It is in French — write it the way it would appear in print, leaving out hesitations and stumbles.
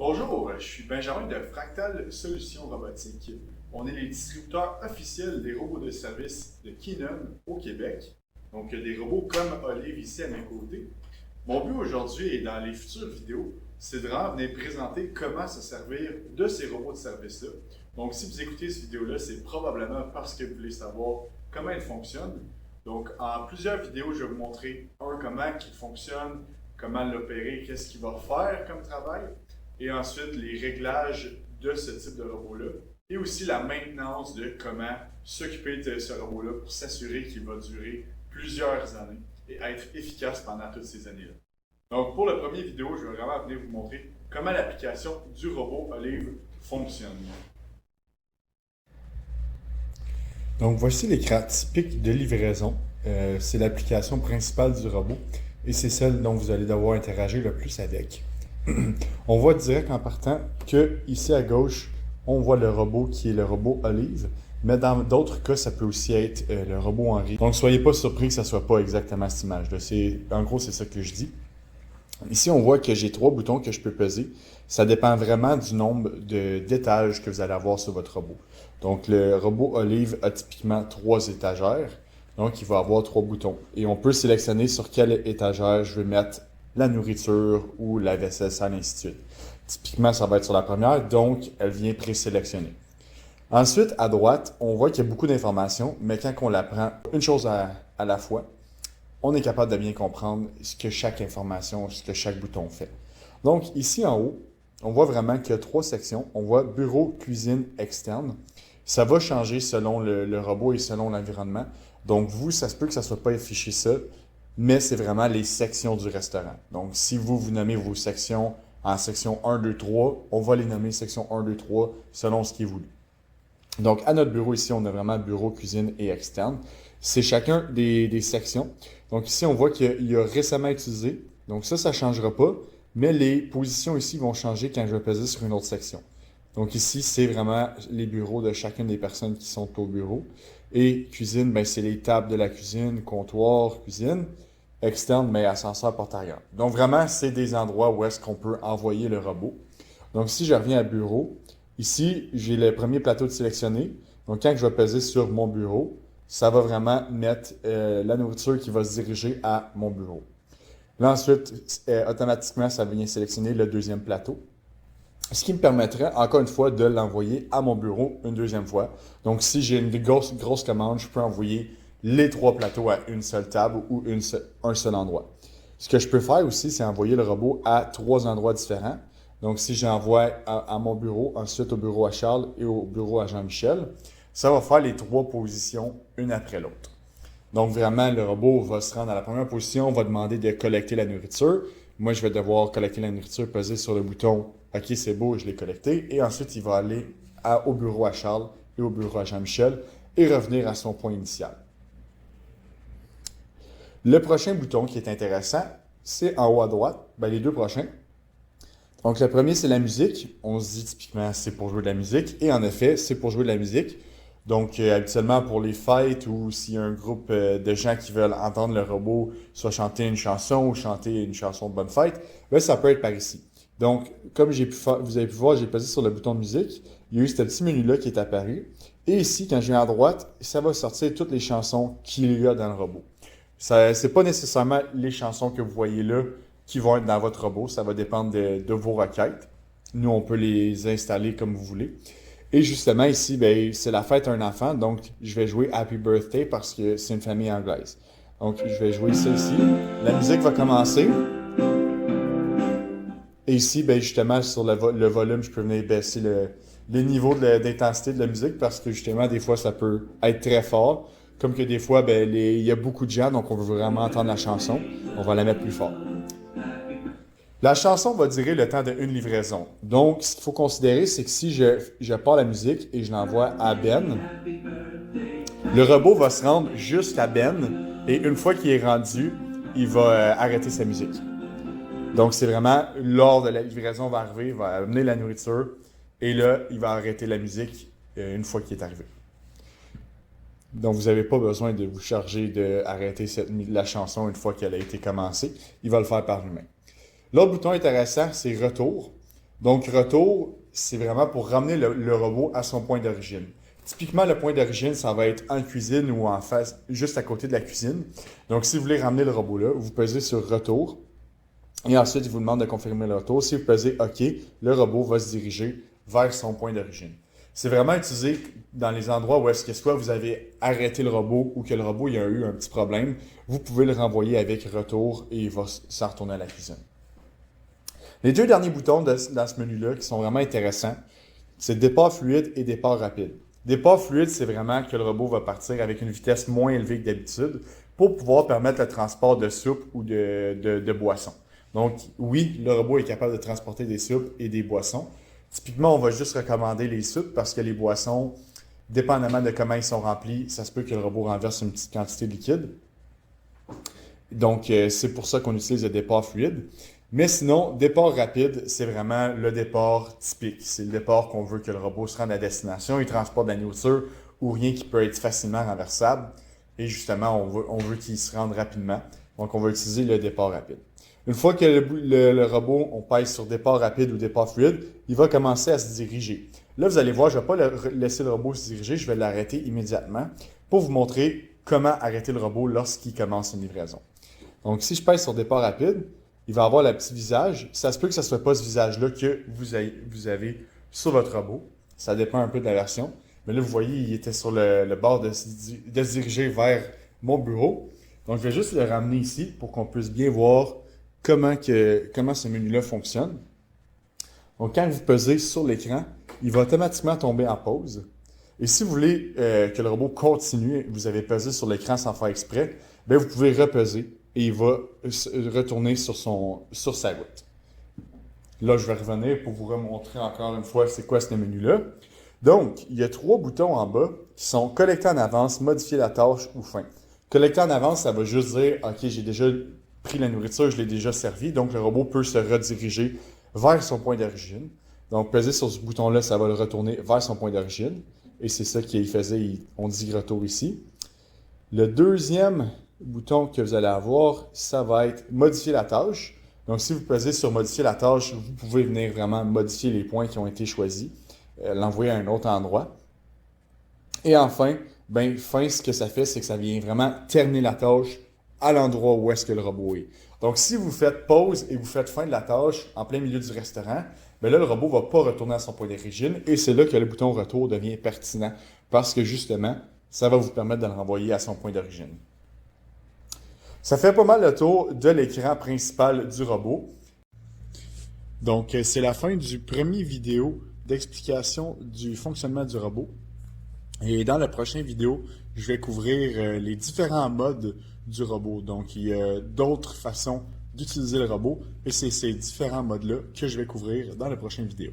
Bonjour, je suis Benjamin de Fractal Solutions Robotiques. On est les distributeurs officiels des robots de service de Kinon au Québec. Donc, des robots comme Olive ici à mes côtés. Mon but aujourd'hui et dans les futures vidéos, c'est de vraiment venir présenter comment se servir de ces robots de service-là. Donc, si vous écoutez cette vidéo-là, c'est probablement parce que vous voulez savoir comment ils fonctionnent. Donc, en plusieurs vidéos, je vais vous montrer comment il fonctionne, comment l'opérer, qu'est-ce qu'il va faire comme travail, et ensuite les réglages de ce type de robot-là, et aussi la maintenance de comment s'occuper de ce robot-là pour s'assurer qu'il va durer plusieurs années et être efficace pendant toutes ces années-là. Donc, pour la première vidéo, je vais vraiment venir vous montrer comment l'application du robot Olive fonctionne. Donc, voici l'écran typique de livraison. C'est l'application principale du robot et c'est celle dont vous allez devoir interagir le plus avec. On voit direct en partant que ici à gauche, on voit le robot qui est le robot Olive, mais dans d'autres cas, ça peut aussi être le robot Henri. Donc, soyez pas surpris que ça soit pas exactement cette image-là. En gros, c'est ça que je dis. Ici, on voit que j'ai 3 boutons que je peux peser. Ça dépend vraiment du nombre d'étages que vous allez avoir sur votre robot. Donc, le robot Olive a typiquement 3 étagères. Donc, il va avoir 3 boutons. Et on peut sélectionner sur quelle étagère je vais mettre la nourriture ou la vaisselle sale, ainsi de suite. Typiquement, ça va être sur la première, donc elle vient présélectionnée. Ensuite, à droite, on voit qu'il y a beaucoup d'informations, mais quand on la prend une chose à la fois, on est capable de bien comprendre ce que chaque information, ce que chaque bouton fait. Donc, ici en haut, on voit vraiment qu'il y a 3 sections. On voit bureau, cuisine, externe. Ça va changer selon le robot et selon l'environnement. Donc, vous, ça se peut que ça ne soit pas affiché ça, mais c'est vraiment les sections du restaurant. Donc, si vous nommez vos sections en section 1, 2, 3, on va les nommer section 1, 2, 3 selon ce qui est voulu. Donc, à notre bureau ici, on a vraiment bureau, cuisine et externe. C'est chacun des sections. Donc, ici, on voit qu'il y a récemment utilisé. Donc, ça ne changera pas, mais les positions ici vont changer quand je vais peser sur une autre section. Donc, ici, c'est vraiment les bureaux de chacune des personnes qui sont au bureau. Et cuisine, ben, c'est les tables de la cuisine, comptoir, cuisine. Externe, mais ascenseur, porte arrière. Donc, vraiment, c'est des endroits où est-ce qu'on peut envoyer le robot. Donc, si je reviens à bureau, ici, j'ai le premier plateau de sélectionné. Donc, quand je vais peser sur mon bureau, ça va vraiment mettre la nourriture qui va se diriger à mon bureau. Là, ensuite, automatiquement, ça vient sélectionner le deuxième plateau. Ce qui me permettrait, encore une fois, de l'envoyer à mon bureau une deuxième fois. Donc, si j'ai une grosse commande, je peux envoyer les 3 plateaux à une seule table ou un seul endroit. Ce que je peux faire aussi, c'est envoyer le robot à 3 endroits différents. Donc, si j'envoie à mon bureau, ensuite au bureau à Charles et au bureau à Jean-Michel, ça va faire les 3 positions une après l'autre. Donc, vraiment, le robot va se rendre à la première position, on va demander de collecter la nourriture. Moi, je vais devoir collecter la nourriture, peser sur le bouton « OK, c'est beau, je l'ai collecté ». Et ensuite, il va aller au bureau à Charles et au bureau à Jean-Michel et revenir à son point initial. Le prochain bouton qui est intéressant, c'est en haut à droite, les 2 prochains. Donc, le premier, c'est la musique. On se dit typiquement, c'est pour jouer de la musique. Et en effet, c'est pour jouer de la musique. Donc, habituellement, pour les fêtes ou s'il y a un groupe de gens qui veulent entendre le robot soit chanter une chanson ou chanter une chanson de bonne fête, ça peut être par ici. Donc, comme vous avez pu voir, j'ai pesé sur le bouton de musique. Il y a eu ce petit menu-là qui est apparu. Et ici, quand je viens à droite, ça va sortir toutes les chansons qu'il y a dans le robot. Ce n'est pas nécessairement les chansons que vous voyez là qui vont être dans votre robot. Ça va dépendre de vos requêtes. Nous, on peut les installer comme vous voulez. Et justement, ici, c'est la fête à un enfant. Donc, je vais jouer Happy Birthday parce que c'est une famille anglaise. Donc, je vais jouer ça ici. La musique va commencer. Et ici, justement, sur le volume, je peux venir baisser le niveau d'intensité de la musique parce que justement, des fois, ça peut être très fort. Comme que des fois, il y a beaucoup de gens, donc on veut vraiment entendre la chanson. On va la mettre plus fort. La chanson va durer le temps d'une livraison. Donc, ce qu'il faut considérer, c'est que si je pars la musique et je l'envoie à Ben, le robot va se rendre jusqu'à Ben et une fois qu'il est rendu, il va arrêter sa musique. Donc, c'est vraiment lors de la livraison va arriver, il va amener la nourriture et là, il va arrêter la musique une fois qu'il est arrivé. Donc, vous n'avez pas besoin de vous charger d'arrêter la chanson une fois qu'elle a été commencée. Il va le faire par lui-même. L'autre bouton intéressant, c'est Retour. Donc, retour, c'est vraiment pour ramener le robot à son point d'origine. Typiquement, le point d'origine, ça va être en cuisine ou en face, juste à côté de la cuisine. Donc, si vous voulez ramener le robot là, vous pesez sur retour. Et ensuite, il vous demande de confirmer le retour. Si vous pesez OK, le robot va se diriger vers son point d'origine. C'est vraiment utilisé dans les endroits où est-ce que soit vous avez arrêté le robot ou que le robot il a eu un petit problème. Vous pouvez le renvoyer avec retour et il va s'en retourner à la cuisine. Les deux derniers boutons dans ce menu-là qui sont vraiment intéressants, c'est départ fluide et départ rapide. Départ fluide, c'est vraiment que le robot va partir avec une vitesse moins élevée que d'habitude pour pouvoir permettre le transport de soupe ou de boissons. Donc, oui, le robot est capable de transporter des soupes et des boissons. Typiquement, on va juste recommander les soupes parce que les boissons, dépendamment de comment ils sont remplis, ça se peut que le robot renverse une petite quantité de liquide. Donc, c'est pour ça qu'on utilise le départ fluide. Mais sinon, départ rapide, c'est vraiment le départ typique. C'est le départ qu'on veut que le robot se rende à destination. Il transporte de la nourriture ou rien qui peut être facilement renversable. Et justement, on veut qu'il se rende rapidement. Donc, on va utiliser le départ rapide. Une fois que le robot, on pèse sur départ rapide ou départ fluide, il va commencer à se diriger. Là, vous allez voir, je ne vais pas laisser le robot se diriger, je vais l'arrêter immédiatement pour vous montrer comment arrêter le robot lorsqu'il commence une livraison. Donc, si je pèse sur départ rapide, il va avoir le petit visage. Ça se peut que ce ne soit pas ce visage-là que vous avez sur votre robot. Ça dépend un peu de la version. Mais là, vous voyez, il était sur le bord de se diriger vers mon bureau. Donc, je vais juste le ramener ici pour qu'on puisse bien voir comment ce menu-là fonctionne. Donc, quand vous pesez sur l'écran, il va automatiquement tomber en pause. Et si vous voulez que le robot continue, vous avez pesé sur l'écran sans faire exprès, bien, vous pouvez repeser et il va retourner sur sa route. Là, je vais revenir pour vous remontrer encore une fois c'est quoi ce menu-là. Donc, il y a 3 boutons en bas qui sont collecter en avance, modifier la tâche ou fin. Collecter en avance, ça va juste dire « OK, j'ai déjà pris la nourriture, je l'ai déjà servi. » Donc, le robot peut se rediriger vers son point d'origine. Donc, peser sur ce bouton-là, ça va le retourner vers son point d'origine. Et c'est ça qu'il faisait, on dit retour ici. Le deuxième bouton que vous allez avoir, ça va être modifier la tâche. Donc, si vous pesez sur modifier la tâche, vous pouvez venir vraiment modifier les points qui ont été choisis, l'envoyer à un autre endroit. Et enfin, fin, ce que ça fait, c'est que ça vient vraiment terminer la tâche à l'endroit où est-ce que le robot est. Donc, si vous faites pause et vous faites fin de la tâche en plein milieu du restaurant, là, le robot ne va pas retourner à son point d'origine et c'est là que le bouton retour devient pertinent parce que justement, ça va vous permettre de le renvoyer à son point d'origine. Ça fait pas mal le tour de l'écran principal du robot. Donc, c'est la fin du premier vidéo d'explication du fonctionnement du robot. Et dans la prochaine vidéo, je vais couvrir les différents modes du robot. Donc, il y a d'autres façons d'utiliser le robot et c'est ces différents modes-là que je vais couvrir dans la prochaine vidéo.